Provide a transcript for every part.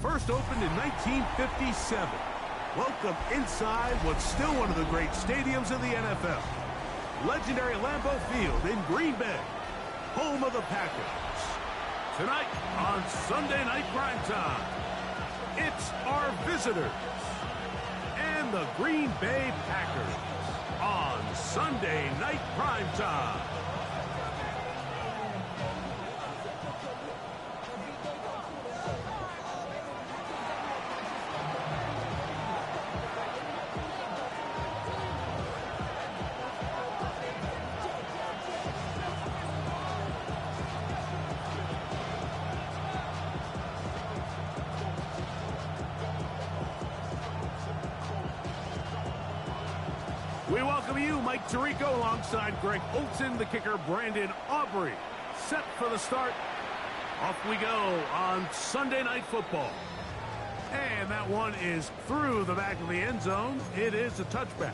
first opened in 1957. Welcome inside what's still one of the great stadiums in the NFL. Legendary Lambeau Field in Green Bay, home of the Packers. Tonight on Sunday Night Primetime, it's our visitors and the Green Bay Packers on Sunday Night Primetime. We welcome you, Mike Tirico, alongside Greg Olson, the kicker, Brandon Aubrey. Set for the start. Off we go on Sunday Night Football. And that one is through the back of the end zone. It is a touchback.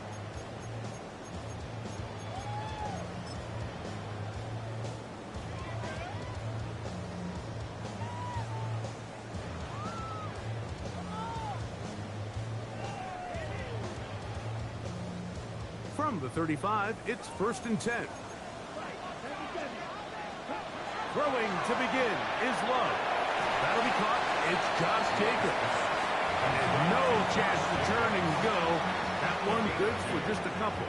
From the 35, it's 1st and 10. Throwing to begin is Love. That'll be caught. It's Josh Jacobs. And no chance to turn and go. That one good for just a couple.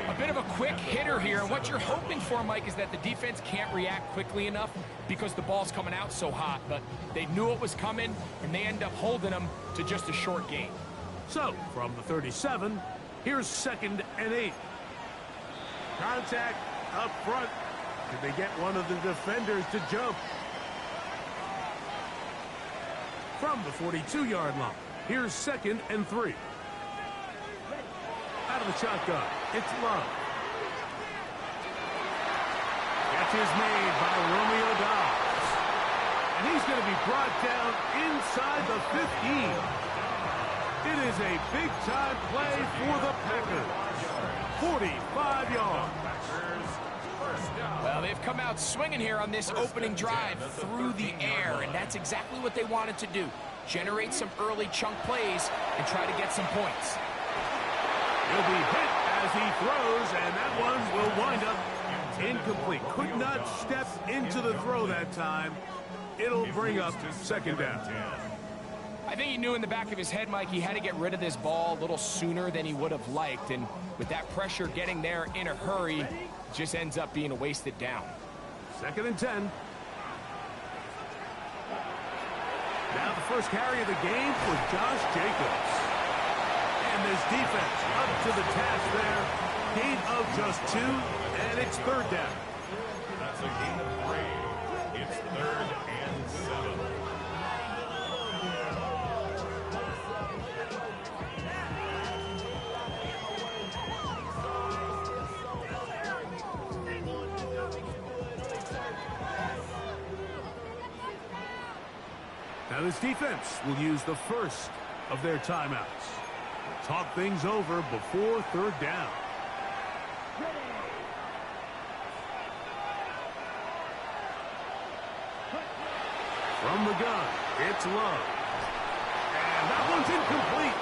A bit of a quick hitter here. And what you're hoping for, Mike, is that the defense can't react quickly enough because the ball's coming out so hot. But they knew it was coming, and they end up holding them to just a short gain. So, from the 37, here's 2nd and 8. Contact up front. Did they get one of the defenders to jump? From the 42-yard line, here's 2nd and 3. Out of the shotgun, it's Love. Catch is made by Romeo Dobbs. And he's going to be brought down inside the 15. It is a big-time play for the Packers. 45 yards. Well, they've come out swinging here on this opening drive through the air, and that's exactly what they wanted to do. Generate some early chunk plays and try to get some points. He'll be hit as he throws, and that one will wind up incomplete. Could not step into the throw that time. It'll bring up 2nd down. I think he knew in the back of his head, Mike, he had to get rid of this ball a little sooner than he would have liked. And with that pressure getting there in a hurry, it just ends up being a wasted down. 2nd and 10. Now the first carry of the game for Josh Jacobs. And this defense up to the task there. Gain of just 2, and it's 3rd down. That's a gain of 3. It's 3rd and 7. Now this defense will use the first of their timeouts. Talk things over before 3rd down. From the gun, it's Love. And that one's incomplete.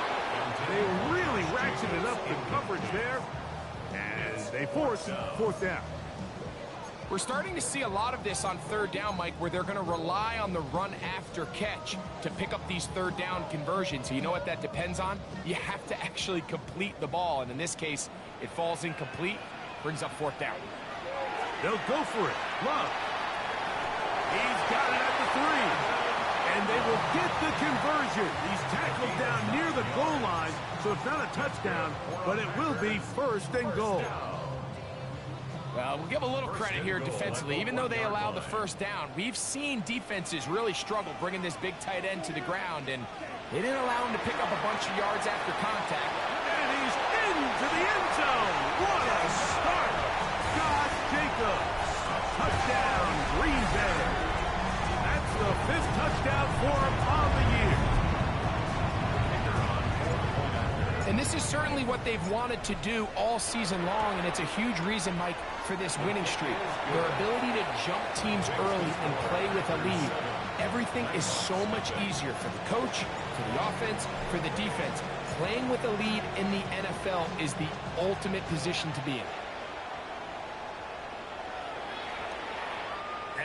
They really ratcheted up the coverage there. And they force 4th down. We're starting to see a lot of this on 3rd down, Mike, where they're going to rely on the run after catch to pick up these 3rd down conversions. So you know what that depends on? You have to actually complete the ball. And in this case, it falls incomplete, brings up 4th down. They'll go for it. Love. He's got it at the 3. And they will get the conversion. He's tackled down near the goal line, so it's not a touchdown, but it will be 1st and goal. Well, we'll give a little credit here defensively. Even though they allow the 1st down, we've seen defenses really struggle bringing this big tight end to the ground, and they didn't allow him to pick up a bunch of yards after contact. And he's into the end zone. What a start. Josh Jacobs. Touchdown, Green Bay. That's the 5th touchdown for him on the year. And this is certainly what they've wanted to do all season long, and it's a huge reason, Mike, for this winning streak. Their ability to jump teams early and play with a lead. Everything is so much easier for the coach, for the offense, for the defense. Playing with a lead in the NFL is the ultimate position to be in.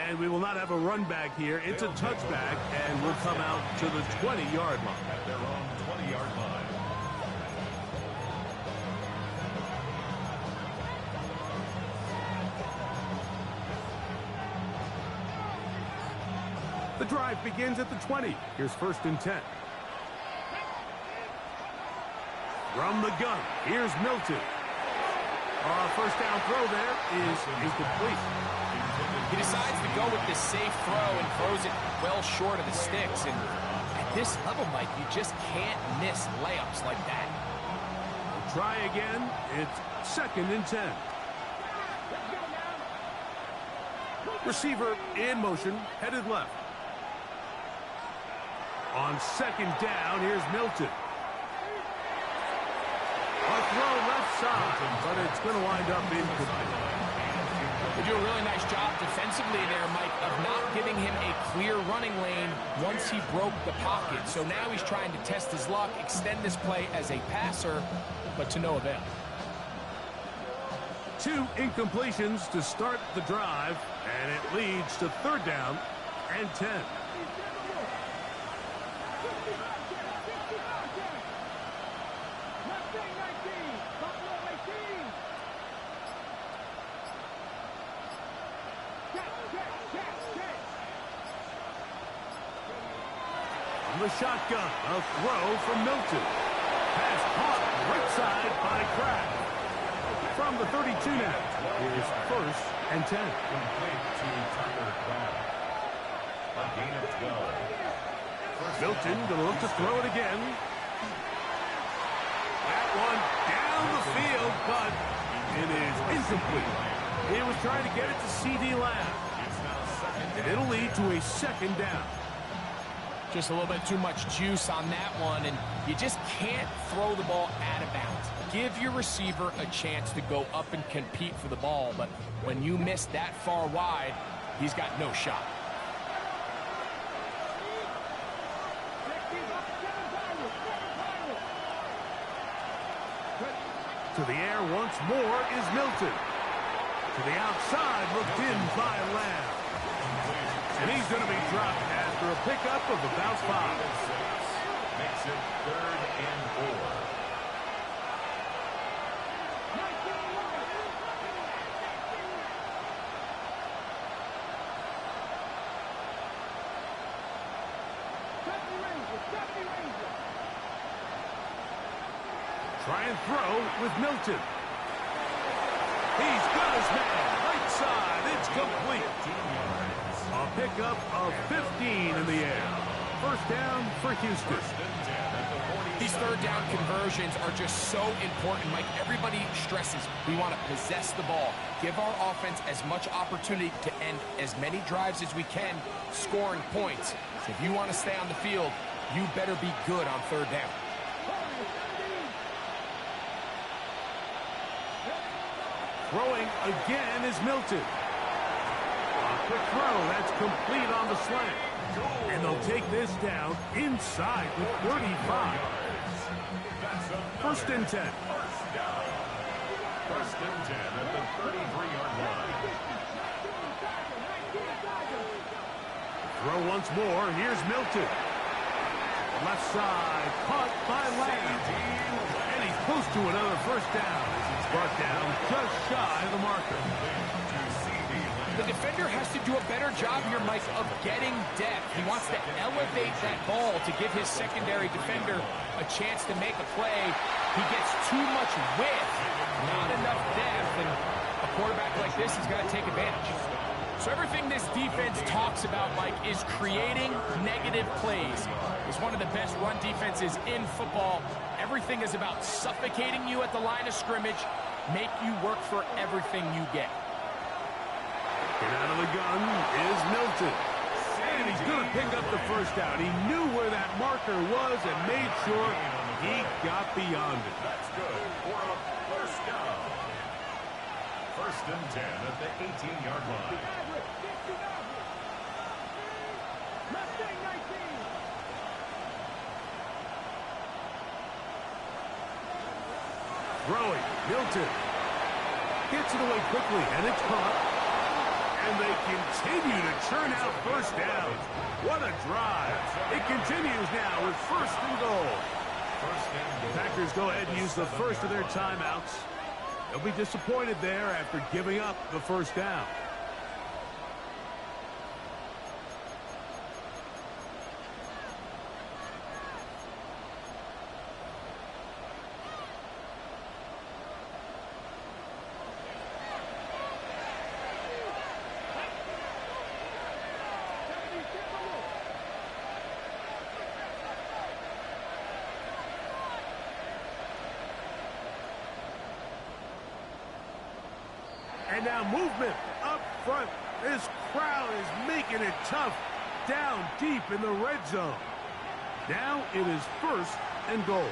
And we will not have a run back here. It's a touchback, and we'll come out to the 20-yard line. At their own 20-yard line. The drive begins at the 20. Here's 1st and 10. From the gun, here's Milton. First down throw there is incomplete. He decides to go with this safe throw and throws it well short of the sticks. And at this level, Mike, you just can't miss layups like that. We'll try again. It's 2nd and 10. Receiver in motion, headed left. On 2nd down, here's Milton. A throw left side, but it's going to wind up incomplete. They do a really nice job defensively there, Mike, of not giving him a clear running lane once he broke the pocket. So now he's trying to test his luck, extend this play as a passer, but to no avail. 2 incompletions to start the drive, and it leads to 3rd down and 10. The shotgun, a throw from Milton. Pass caught right side by Kraft. From the 32 now, here's 1st and 10. Complete to Tucker Kraft. A gain of 12. Milton going to look to throw it again. That one down the field, but it is incomplete. He was trying to get it to C.D. Lamb. And it'll lead to a 2nd down. Just a little bit too much juice on that one, and you just can't throw the ball out of bounds. Give your receiver a chance to go up and compete for the ball, but when you miss that far wide, he's got no shot. To the air once more is Milton. To the outside, looked in by Lamb. And he's going to be dropped after a pickup of about 5. Makes it 3rd and 4. Try and throw with Milton. He's got his man. Right side. It's complete. A pickup of 15 in the air. 1st down for Houston. These 3rd down conversions are just so important, Mike. Everybody stresses we want to possess the ball, give our offense as much opportunity to end as many drives as we can, scoring points. So if you want to stay on the field, you better be good on 3rd down. Throwing again is Milton. A quick throw, that's complete on the slant. And they'll take this down inside the 35. 1st and 10. 1st and 10 at the 33-yard line. Throw once more, here's Milton. Left side, caught by Lamb. And he's close to another 1st down. Brought down just shy of the marker. The defender has to do a better job here, Mike, of getting depth. He wants to elevate that ball to give his secondary defender a chance to make a play. He gets too much width, not enough depth, and a quarterback like this has got to take advantage. So everything this defense talks about, Mike, is creating negative plays. It's one of the best run defenses in football. Everything is about suffocating you at the line of scrimmage, make you work for everything you get. And out of the gun is Milton. And he's going to pick up the 1st down. He knew where that marker was and made sure He got beyond it. That's good for a first down. First and 10 at the 18-yard line. Throwing, Milton. Gets it away quickly, and it's caught. And they continue to churn out first down. What a drive. It continues now with first and goal. Packers go ahead and use the first of their timeouts. They'll be disappointed there after giving up the first down. And now movement up front. This crowd is making it tough down deep in the red zone. Now it is first and goal.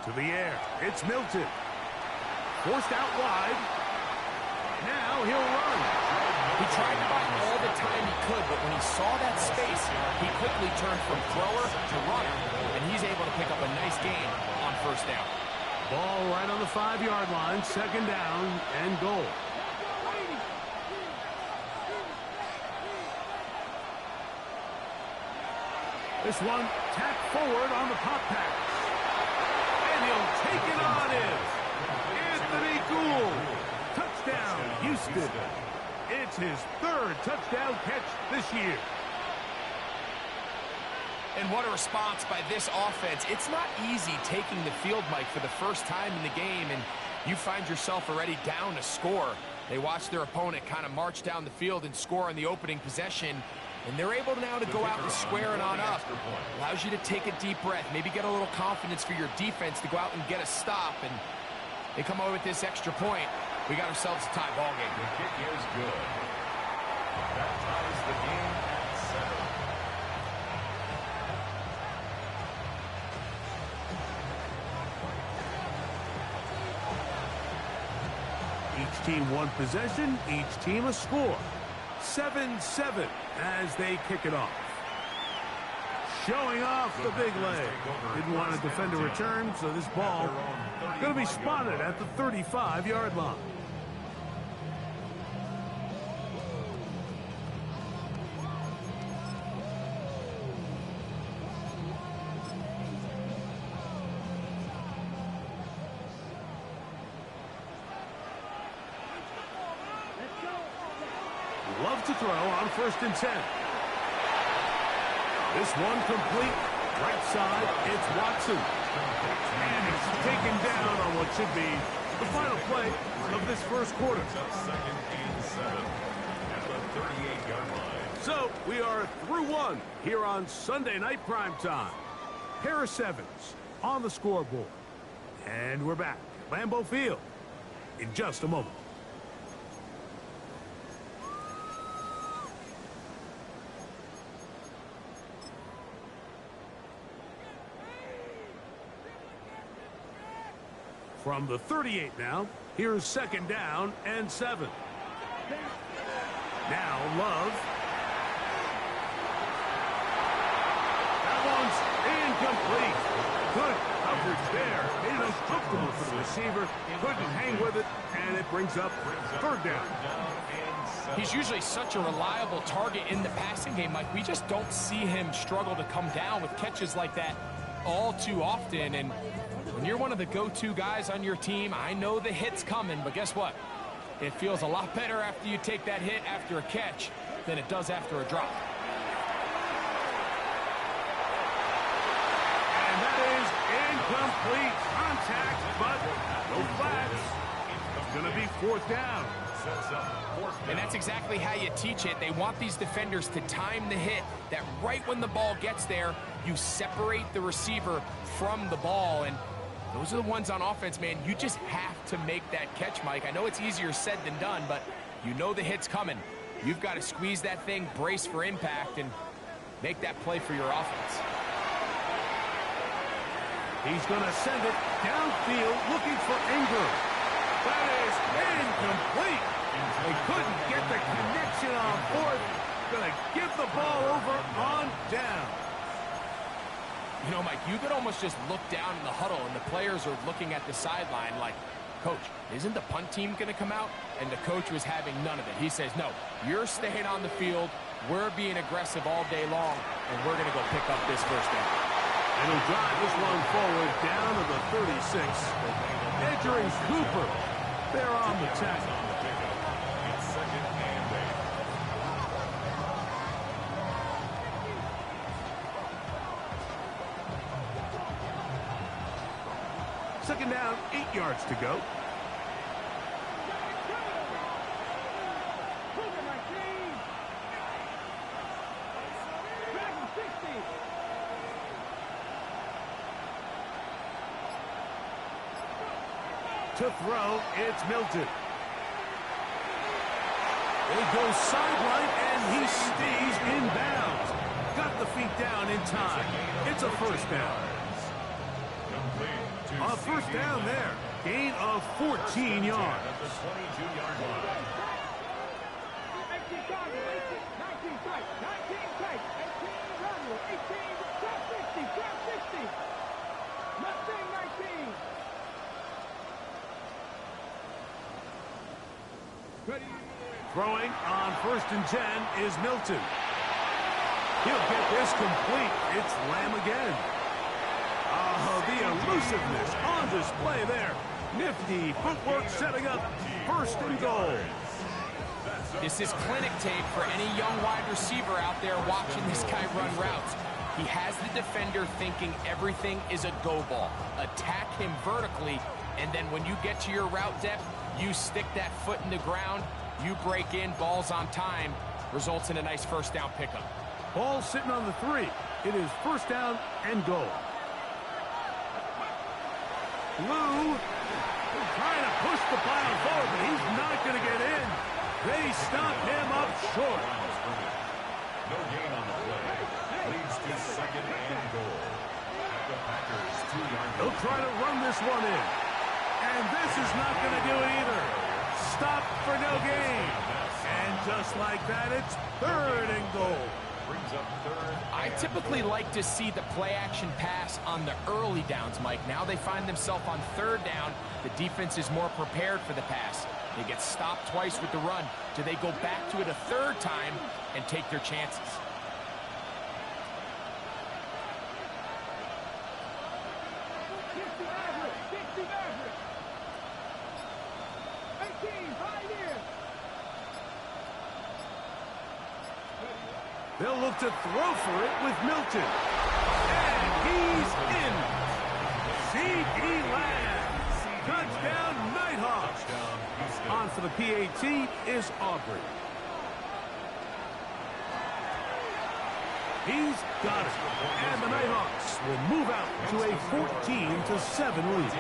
To the air, it's Milton. Forced out wide. Now he'll run. He tried to buy all the time he could, but when he saw that space, he quickly turned from thrower to runner, and he's able to pick up a nice gain on first down. Ball right on the 5-yard line, second down and goal. This one tapped forward on the pop pass. And he'll take it on in. Anthony Gould. Touchdown, Houston. It's his third touchdown catch this year. And what a response by this offense. It's not easy taking the field, Mike, for the first time in the game, and you find yourself already down a score. They watch their opponent kind of march down the field and score on the opening possession, and they're able now to go out and square it on up. Allows you to take a deep breath, maybe get a little confidence for your defense to go out and get a stop, and they come away with this extra point. We got ourselves a tie ball game. The kick is good. That ties the game at 7. Each team one possession, each team a score. 7-7 as they kick it off. Showing off the big leg. Didn't want to defend a return, so this ball going to be spotted at the 35-yard line. Love to throw on first and 10. This one complete. Right side, it's Watson. And he's taken down on what should be the final play of this first quarter. Second and 7 at the 38-yard line. So we are through one here on Sunday Night Primetime. Harris Evans on the scoreboard. And we're back at Lambeau Field in just a moment. From the 38 now, here's second down and 7. Now Love. That one's incomplete. Good coverage there. Made it uncomfortable for the receiver. Couldn't hang with it, and it brings up third down. He's usually such a reliable target in the passing game, Mike. We just don't see him struggle to come down with catches like that all too often, and when you're one of the go-to guys on your team, I know the hit's coming, but guess what? It feels a lot better after you take that hit after a catch than it does after a drop. And that is Incomplete contact, but no flags. It's going to be fourth down. And that's exactly how you teach it. They want these defenders to time the hit, that right when the ball gets there, you separate the receiver from the ball. And those are the ones on offense, man. You just have to make that catch, Mike. I know it's easier said than done, but you know the hit's coming. You've got to squeeze that thing, brace for impact, and make that play for your offense. He's going to send it downfield looking for Ingram. That is incomplete. They couldn't get the connection on fourth. Going to give the ball over on down. You know, Mike, you could almost just look down in the huddle, and the players are looking at the sideline like, Coach, isn't the punt team going to come out? And the coach was having none of it. He says, no, you're staying on the field. We're being aggressive all day long, and we're going to go pick up this first down. And he'll drive this one forward down to the 36. Edger and Cooper, they're on the tackle. It's second and 8. Second down, 8 yards to go. To throw, it's Milton. They go sideline, and he stays in bounds. Got the feet down in time. It's a first down. A first down there. Gain of 14 yards. At the 22-yard line. Throwing on 1st and 10 is Milton. He'll get this complete. It's Lamb again. Oh, the elusiveness on display there. Nifty footwork setting up 1st and goal. This is clinic tape for any young wide receiver out there watching this guy run routes. He has the defender thinking everything is a go ball. Attack him vertically, and then when you get to your route depth, you stick that foot in the ground, you break in, ball's on time, results in a nice first down pickup. Ball sitting on the 3. It is first down and goal. Lou trying to push the pile forward, but he's not going to get in. They stop him up short. No gain on the play. Leads to second and goal. At the Packers' 2-yard line. They'll try to run this one in. And this is not going to do it either. Stop for no gain. And just like that, it's 3rd and goal. Brings up 3rd. I typically like to see the play-action pass on the early downs, Mike. Now they find themselves on 3rd down. The defense is more prepared for the pass. They get stopped twice with the run. Do they go back to it a 3rd time and take their chances? They'll look to throw for it with Milton. And he's in. C.D. Lamb. Touchdown, Nighthawks. On for the PAT is Aubrey. He's got it. And the Nighthawks will move out to a 14-7 lead.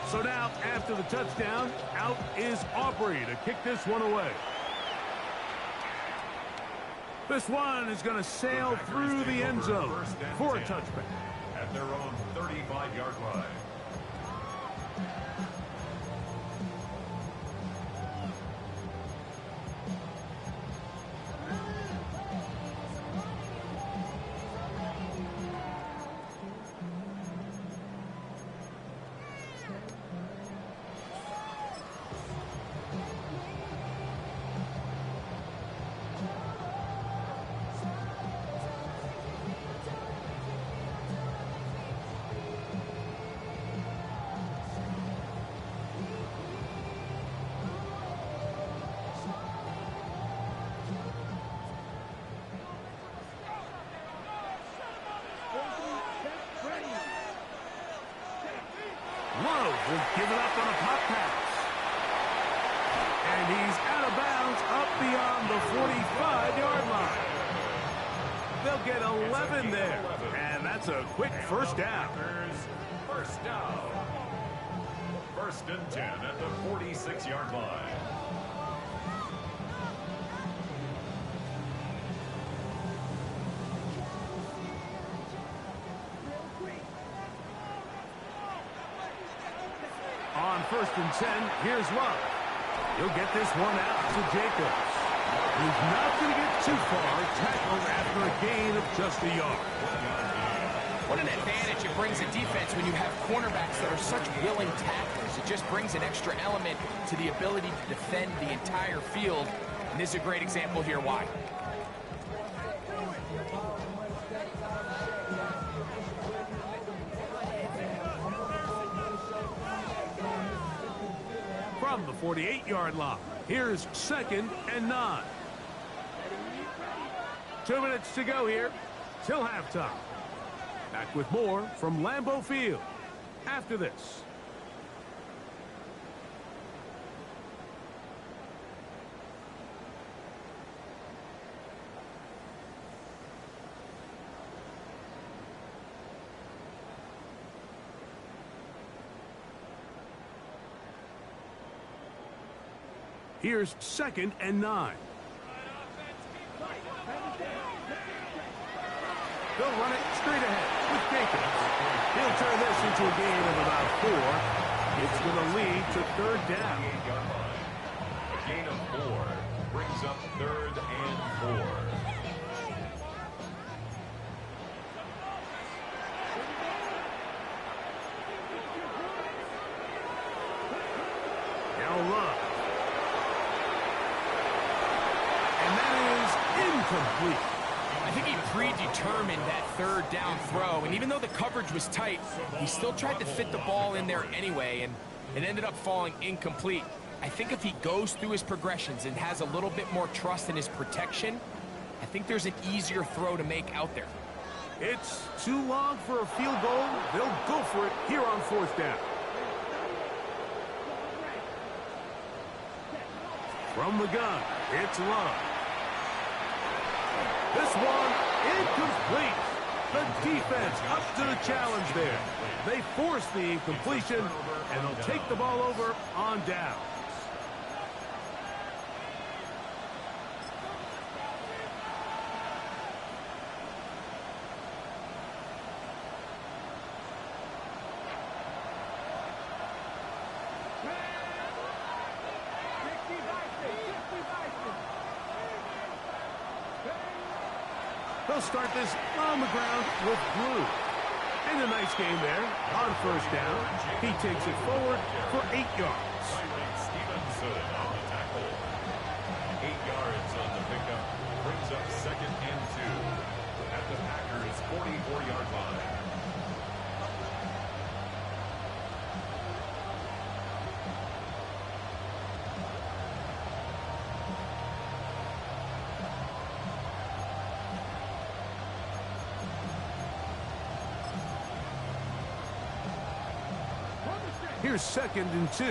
So now, after the touchdown, out is Aubrey to kick this one away. This one is going to sail through the end zone for a touchback. At their own 35-yard line. will give it up on a pop pass. And he's out of bounds up beyond the 45-yard line. They'll get 11 there. And that's a quick first down. First down. First and 10 at the 46-yard line. On first and 10, here's Love. He'll get this one out to Jacobs. He's not going to get too far, tackled after a gain of just a yard. What an advantage it brings a defense when you have cornerbacks that are such willing tacklers. It just brings an extra element to the ability to defend the entire field. And this is a great example here why. From the 48-yard line, here's second and 9. 2 minutes to go here till halftime. Back with more from Lambeau Field after this. Here's second and 9. They'll run it straight ahead with Jacobs. He'll turn this into a gain of about 4. It's going to lead to third down. A gain of 4 brings up third and 4. Now Love. And that is incomplete. I think he predetermined that third down throw, and even though the coverage was tight, he still tried to fit the ball in there anyway, and it ended up falling incomplete. I think if he goes through his progressions and has a little bit more trust in his protection, I think there's an easier throw to make out there. It's too long for a field goal. They'll go for it here on fourth down. From the gun, it's Love. This one incomplete. The defense up to the challenge there. They force the incompletion, and they'll take the ball over on downs. They'll start this on the ground with Blue. And a nice game there on first down. He takes it forward for 8 yards. Stevenson on the tackle. 8 yards on the pickup. Brings up second and 2 at the Packers' 44-yard line. Here's second and 2.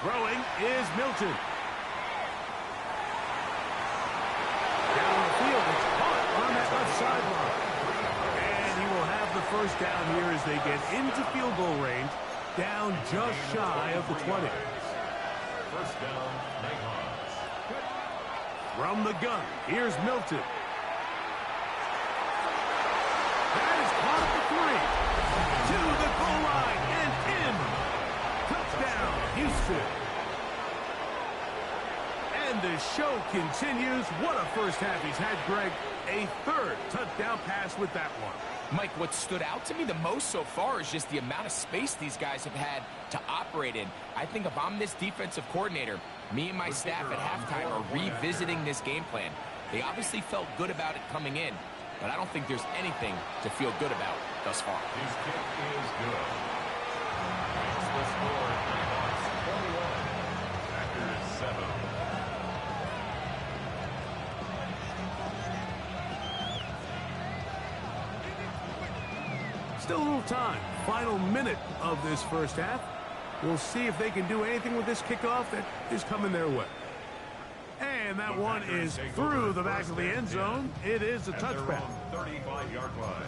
Throwing is Milton. Down the field, it's caught on that left sideline. And he will have the first down here as they get into field goal range, down just shy of the 20. First down, Nighthawks. From the gun, here's Milton. That is caught at the 3. To the goal line and in. Touchdown, Houston. And the show continues. What a first half he's had, Greg. A third touchdown pass with that one. Mike, what stood out to me the most so far is just the amount of space these guys have had to operate in. I think if I'm this defensive coordinator, me and my staff at halftime are revisiting this game plan. They obviously felt good about it coming in, but I don't think there's anything to feel good about thus far. His kick is good. Makes the score, Nighthawks 21, Packers 7. Still a little time. Final minute of this first half. We'll see if they can do anything with this kickoff that is coming their way. And that one is through the back of the end zone. It is a touchback. 35-yard line.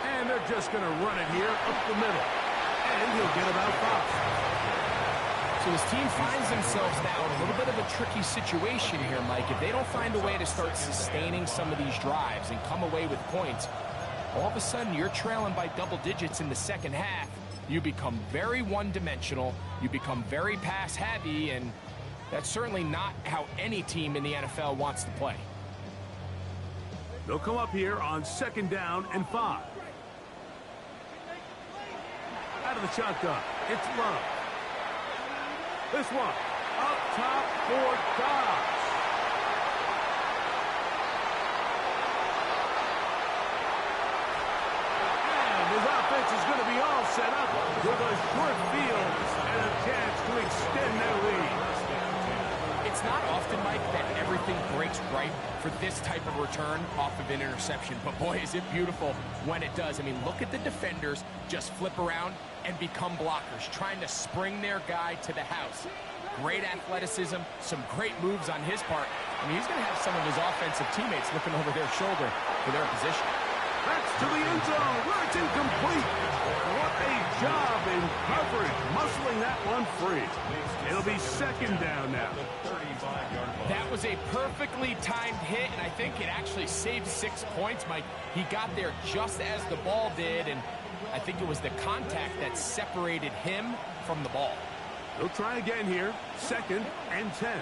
And they're just going to run it here up the middle. And he'll get about 5. So his team finds themselves now in a little bit of a tricky situation here, Mike. If they don't find a way to start sustaining some of these drives and come away with points, all of a sudden you're trailing by double digits in the second half. You become very one-dimensional. You become very pass-heavy, and that's certainly not how any team in the NFL wants to play. They'll come up here on 2nd down and 5. Out of the shotgun, it's Love. This one, up top for Dobbs. And his offense is going to be all set up with a short field and a chance to extend their lead. It's not often, Mike, that everything breaks right for this type of return off of an interception. But boy, is it beautiful when it does. I mean, look at the defenders just flip around and become blockers, trying to spring their guy to the house. Great athleticism, some great moves on his part. I mean, he's going to have some of his offensive teammates looking over their shoulder for their position. That's to the end zone where it's incomplete. What a job in coverage, muscling that one free. It'll be 2nd down now. That was a perfectly timed hit, and I think it actually saved 6 points, Mike. He got there just as the ball did, and I think it was the contact that separated him from the ball. They'll try again here, 2nd and 10.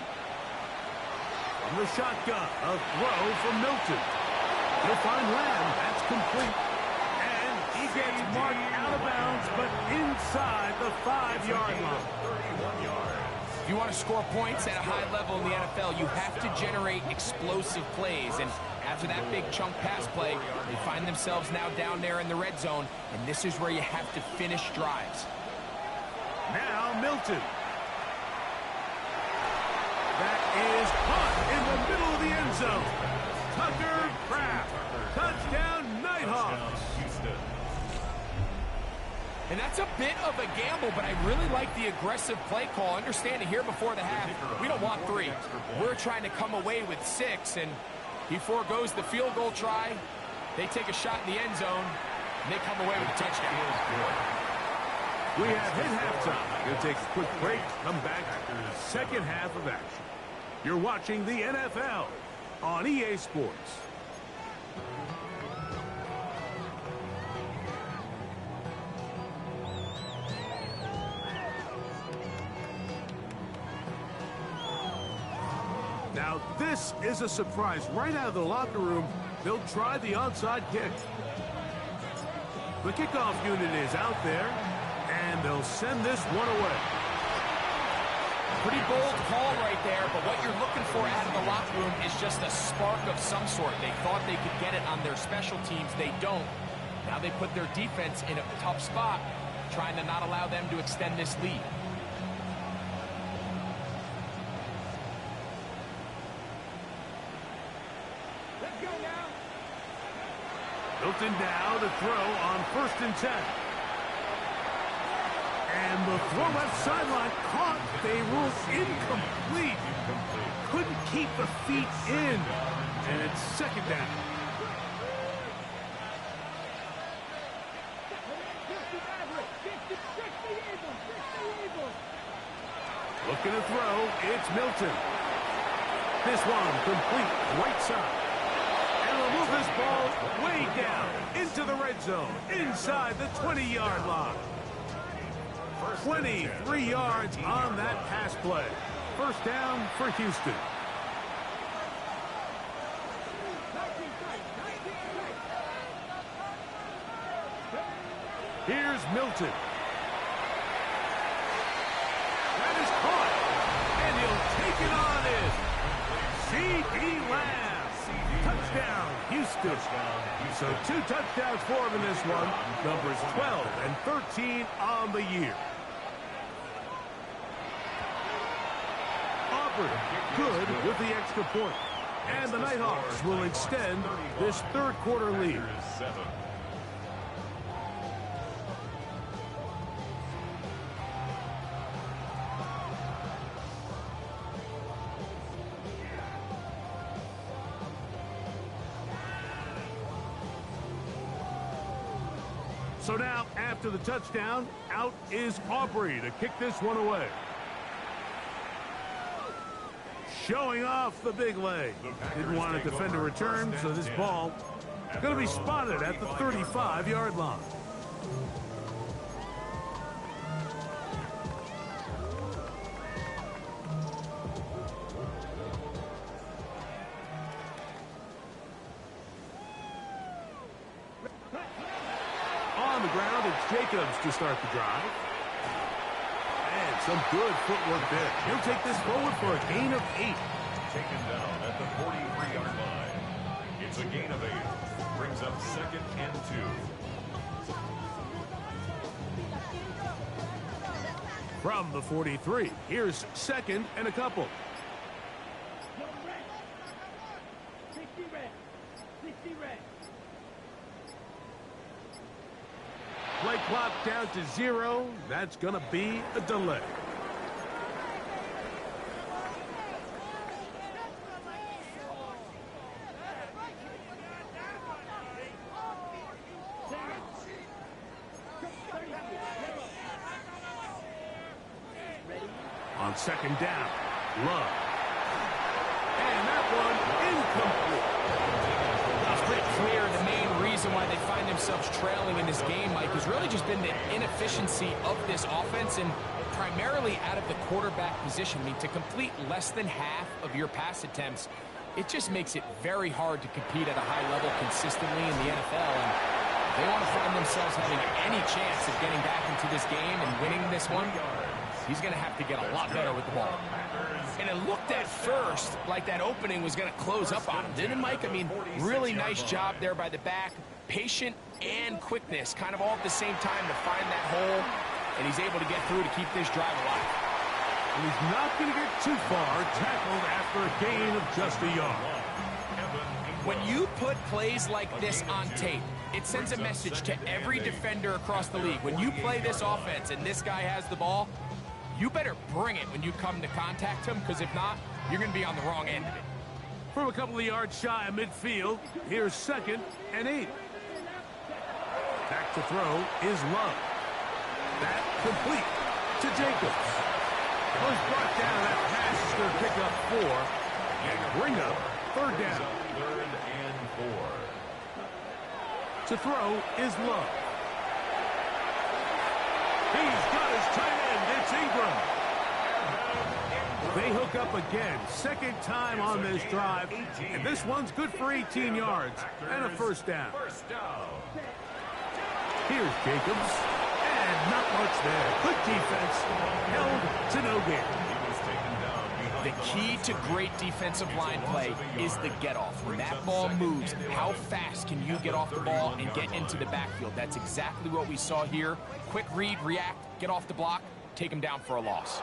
From the shotgun, a throw from Milton. He'll find Lamb. That's complete. And he gets marked out of bounds, but inside the 5-yard line. 31 yards. If you want to score points at a high level in the NFL, you have to generate explosive plays. And after that big chunk pass play, they find themselves now down there in the red zone. And this is where you have to finish drives. Now Milton. That is caught in the middle of the end zone. Tucker Kraft. Touchdown, Nighthawks. And that's a bit of a gamble, but I really like the aggressive play call. Understanding here before the half, we don't want 3. We're trying to come away with 6, and he forgoes the field goal try. They take a shot in the end zone, and they come away with a touchdown. We have hit halftime. We'll take a quick break, come back after the second half of action. You're watching the NFL on EA Sports. Now, this is a surprise. Right out of the locker room, they'll try the onside kick. The kickoff unit is out there, and they'll send this one away. Pretty bold call right there, but what you're looking for out of the locker room is just a spark of some sort. They thought they could get it on their special teams. They don't. Now they put their defense in a tough spot, trying to not allow them to extend this lead. Milton now to throw on 1st and 10. And the throw left sideline caught. They ruled incomplete. Couldn't keep the feet in. And it's 2nd down. Looking to throw. It's Milton. This one complete right side. And will move this ball way down into the red zone, inside the 20-yard line. 23 yards on that pass play. 1st down for Houston. Here's Milton. C.D. Lamb. Touchdown, Houston. So 2 touchdowns for him in this one. Numbers 12 and 13 on the year. Auburn, good with the extra point. And the Nighthawks will extend this third quarter lead. So now, after the touchdown, out is Aubrey to kick this one away. Showing off the big leg. Didn't want to defend a return, so this ball is going to be spotted at the 35-yard line. On the ground, it's Jacobs to start the drive. And some good footwork there. He'll take this forward for a gain of 8. Taken down at the 43-yard line. It's a gain of 8. Brings up 2nd and 2. From the 43, here's 2nd and a couple. Play clock down to 0. That's going to be a delay. On 2nd down, Love. And that one incomplete. It's pretty clear the main reason why they find themselves trailing in this game, Mike, has really just been the inefficiency of this offense and primarily out of the quarterback position. I mean, to complete less than half of your pass attempts, it just makes it very hard to compete at a high level consistently in the NFL. And if they want to find themselves having any chance of getting back into this game and winning this one, he's going to have to get a lot better with the ball. And it looked at first like that opening was going to close up on him, didn't it, Mike? I mean, really nice job there by the back. Patient and quickness, kind of all at the same time to find that hole. And he's able to get through to keep this drive alive. And he's not going to get too far, tackled after a gain of just a yard. When you put plays like this on tape, it sends a message to every defender across the league. When you play this offense and this guy has the ball, you better bring it when you come to contact him, because if not, you're going to be on the wrong end of it. From a couple of yards shy of midfield, here's 2nd and 8. Back to throw is Love. That complete to Jacobs. Was brought down. That pass is going to pick up 4 and bring up 3rd down. 3rd and 4. To throw is Love. He's got his tight end. It's Ingram. They hook up again. 2nd time on this drive. And this one's good for 18 yards and a 1st down. Here's Jacobs. And not much there. Good defense. Held to no gain. The key to great defensive line play is the get-off. When that ball moves, how fast can you get off the ball and get into the backfield? That's exactly what we saw here. Quick read, react, get off the block, take him down for a loss.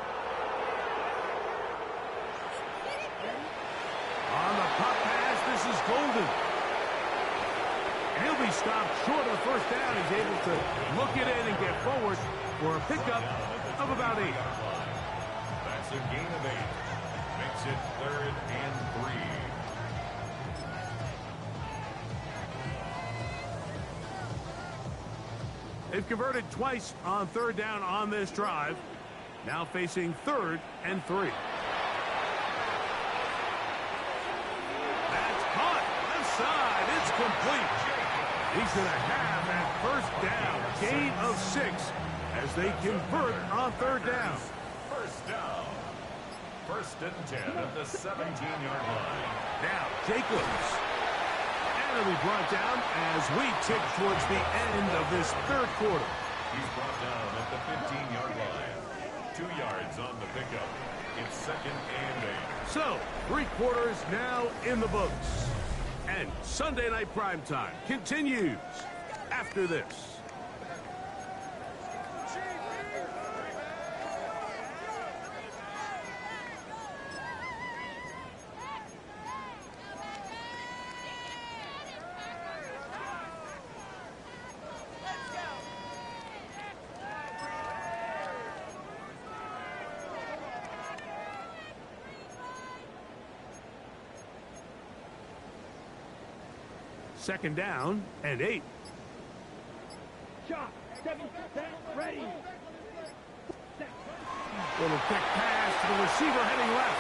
On the pop pass, this is Golden. And he'll be stopped short of the 1st down. He's able to look it in and get forward for a pickup of about 8. That's a gain of 8. Makes it 3rd and 3. They've converted twice on 3rd down on this drive. Now facing 3rd and 3. That's caught. Left side. It's complete. He's going to have that 1st down. Gain of 6 as they convert on 3rd down. 1st down. 1st and 10 at the 17-yard line. Now Jacobs. And he'll be brought down as we tick towards the end of this 3rd quarter. He's brought down at the 15-yard line. 2 yards on the pickup. It's second and 8. So, 3 quarters now in the books. And Sunday Night Primetime continues after this. Second down and 8. Shot. 7, ready. Little quick pass to the receiver heading left.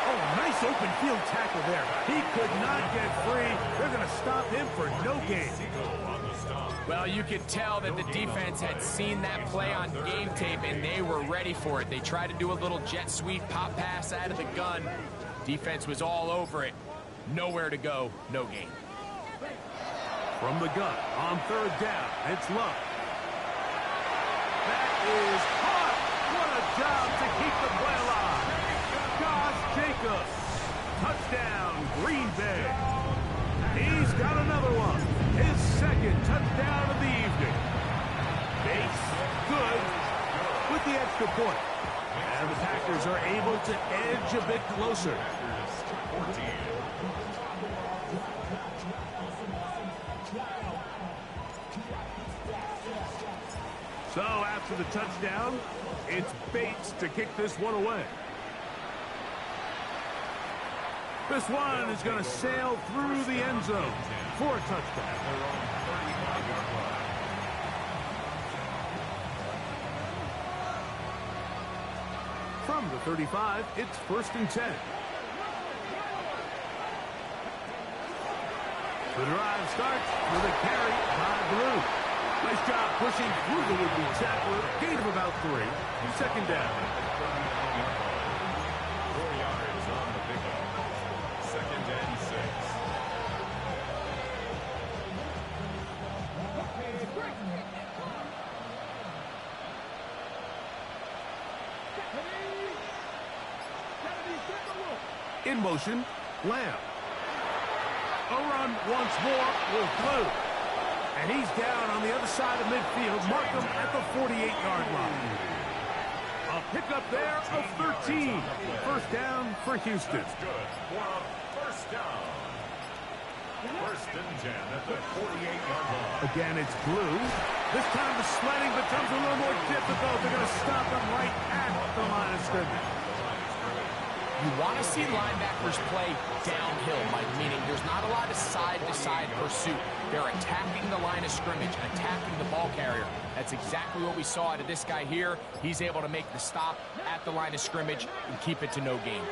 Oh, nice open field tackle there. He could not get free. They're going to stop him for no gain. Well, you could tell that the defense had seen that play on game tape, and they were ready for it. They tried to do a little jet sweep pop pass out of the gun. Defense was all over it. Nowhere to go, no gain. From the gun on third down, it's Love. That is hot. What a job to keep the play alive. Josh Jacobs. Touchdown, Green Bay. He's got another one. His second touchdown of the evening. Base, good, with the extra point. And the Packers are able to edge a bit closer. So after the touchdown, it's Bates to kick this one away. This one is going to sail through the end zone for a touchdown. From the 35, it's 1st and 10. The drive starts with a carry by Blue. Nice job pushing through the would-be tackler. Gain of about 3. Second down. 4 yards on the pickup. Second and 6. In motion, Lamb. A run once more with Blue. And he's down on the other side of midfield. Mark him at the 48-yard line. A pickup there of 13. First down for Houston. That's good for a first down. 1st and 10 at the 48-yard line. Again, it's Blue. This time the sledding becomes a little more difficult. They're going to stop him right at the line of scrimmage. You want to see linebackers play downhill, Mike, meaning there's not a lot of side-to-side pursuit. They're attacking the line of scrimmage, attacking the ball carrier. That's exactly what we saw out of this guy here. He's able to make the stop at the line of scrimmage and keep it to no gain.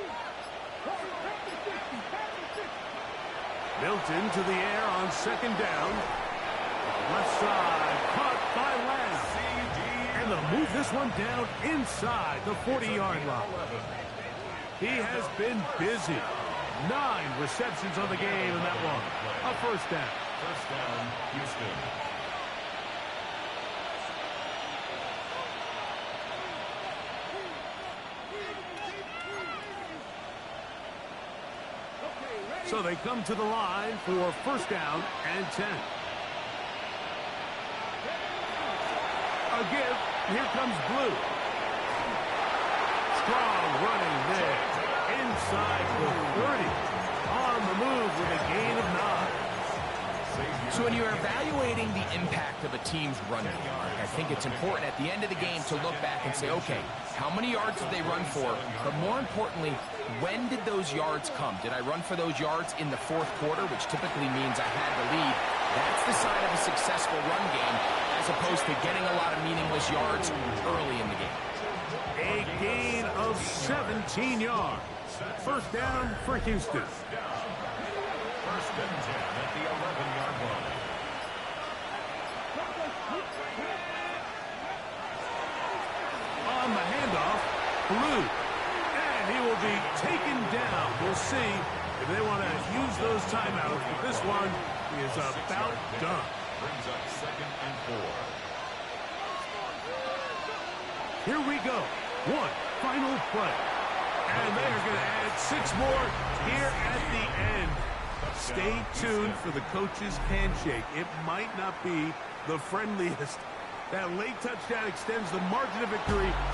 Milton to the air on second down. Left side, caught by Lamb. And they'll move this one down inside the 40-yard line. He has been busy. 9 receptions on the game in that one. A first down. First down, Houston. So they come to the line for first down and 10. A give. Here comes Blue. Strong running there. Inside the 30. On the move with a gain of 9. So when you're evaluating the impact of a team's run game, I think it's important at the end of the game to look back and say, okay, how many yards did they run for? But more importantly, when did those yards come? Did I run for those yards in the 4th quarter, which typically means I had the lead? That's the sign of a successful run game, as opposed to getting a lot of meaningless yards early in the game. A gain of 17 yards. First down for Houston. First and 10 at the 11-yard line. On the handoff, Blue. And he will be taken down. We'll see if they want to use those timeouts. But this one is about done. Brings up second and 4. Here we go. 1 final play. And they are going to add 6 more here at the end. Stay tuned for the coach's handshake. It might not be the friendliest. That late touchdown extends the margin of victory